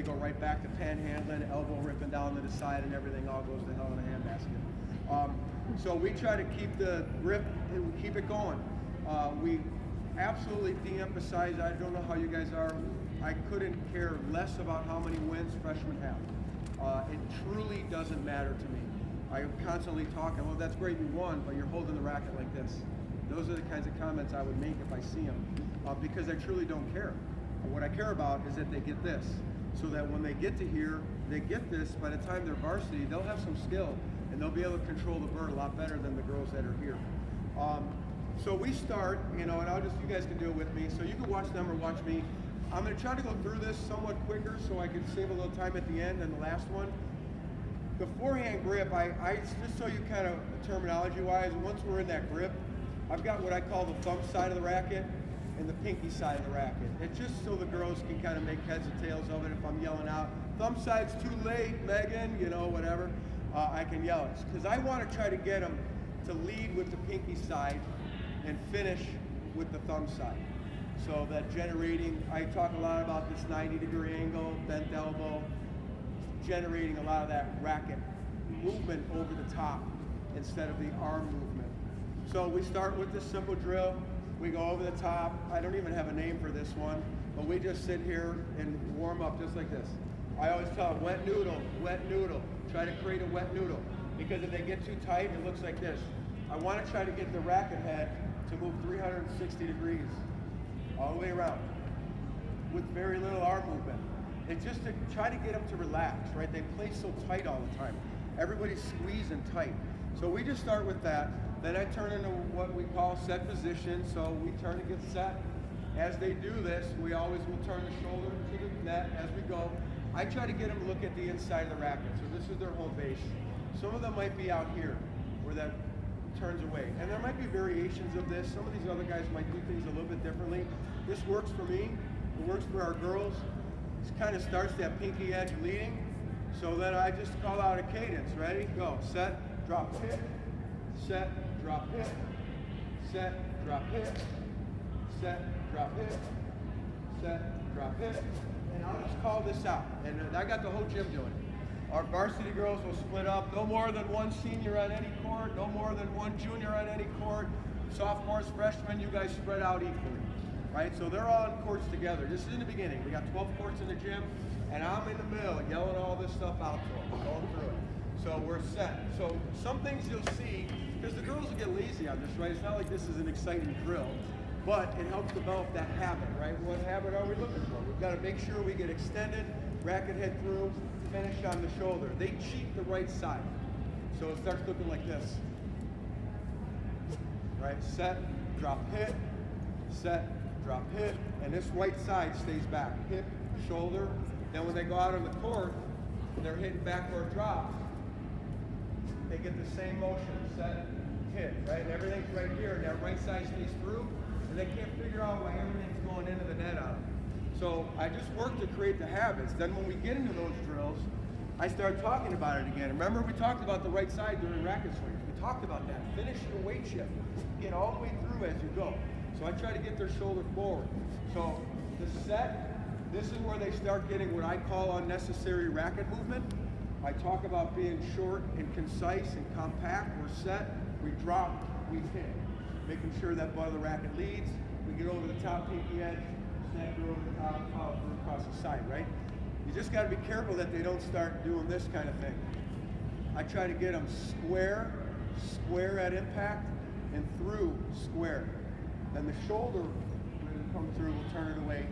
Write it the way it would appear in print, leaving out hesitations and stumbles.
go right back to panhandling, elbow ripping down to the side, and everything all goes to hell in a handbasket. So we try to keep the grip and we keep it going. We absolutely de-emphasize, I don't know how you guys are, I couldn't care less about how many wins freshmen have. It truly doesn't matter to me. I'm constantly talking, well, that's great, you won, but you're holding the racket like this. Those are the kinds of comments I would make if I see them, because I truly don't care. What I care about is that they get this, so that when they get to here, they get this, by the time they're varsity, they'll have some skill, and they'll be able to control the bird a lot better than the girls that are here. So we start, and you guys can do it with me, so you can watch them or watch me. I'm going to try to go through this somewhat quicker so I can save a little time at the end than the last one. The forehand grip, I just so you kind of terminology-wise, once we're in that grip, I've got what I call the thumb side of the racket and the pinky side of the racket. It's just so the girls can kind of make heads and tails of it if I'm yelling out, thumb side's too late, Megan, whatever, I can yell it. Because I want to try to get them to lead with the pinky side and finish with the thumb side. So that generating, I talk a lot about this 90-degree angle, bent elbow, generating a lot of that racket movement over the top instead of the arm movement. So we start with this simple drill. We go over the top. I don't even have a name for this one, but we just sit here and warm up just like this. I always tell them, wet noodle, wet noodle. Try to create a wet noodle, because if they get too tight, it looks like this. I want to try to get the racket head to move 360 degrees all the way around with very little arm movement. It's just to try to get them to relax, right? They play so tight all the time. Everybody's squeezing tight. So we just start with that. Then I turn into what we call set position. So we turn to get set. As they do this, we always will turn the shoulder to the net as we go. I try to get them to look at the inside of the racket. So this is their home base. Some of them might be out here where that turns away. And there might be variations of this. Some of these other guys might do things a little bit differently. This works for me. It works for our girls. It kind of starts that pinky edge leading. So then I just call out a cadence. Ready? Go. Set, drop, hit. Set, drop, hit. Set, drop, hit. Set, drop, hit. Set, drop, hit. And I'll just call this out. And I got the whole gym doing it. Our varsity girls will split up. No more than one senior on any court. No more than one junior on any court. Sophomores, freshmen, you guys spread out equally. Right? So they're all on courts together. This is in the beginning. We got 12 courts in the gym, and I'm in the middle yelling all this stuff out to them, going through it. So we're set. So some things you'll see, because the girls will get lazy on this, right? It's not like this is an exciting drill, but it helps develop that habit, right? What habit are we looking for? We've got to make sure we get extended, racket head through, finish on the shoulder. They cheat the right side. So it starts looking like this. Right? Set, drop, hit, set, drop, hit, and this right side stays back. Hip, shoulder. Then when they go out on the court, they're hitting backward drops. They get the same motion, set, hit, right? And everything's right here, and that right side stays through, and they can't figure out why everything's going into the net on them. So I just work to create the habits. Then when we get into those drills, I start talking about it again. Remember, we talked about the right side during racket swings. We talked about that. Finish your weight shift. Get all the way through as you go. So I try to get their shoulder forward. So the set, this is where they start getting what I call unnecessary racket movement. I talk about being short and concise and compact. We're set, we drop, we hit. Making sure that butt of the racket leads. We get over the top pinky edge, snap through over the top, follow through across the side, right? You just got to be careful that they don't start doing this kind of thing. I try to get them square, square at impact, and through square. Then the shoulder, when it comes through, we'll turn it away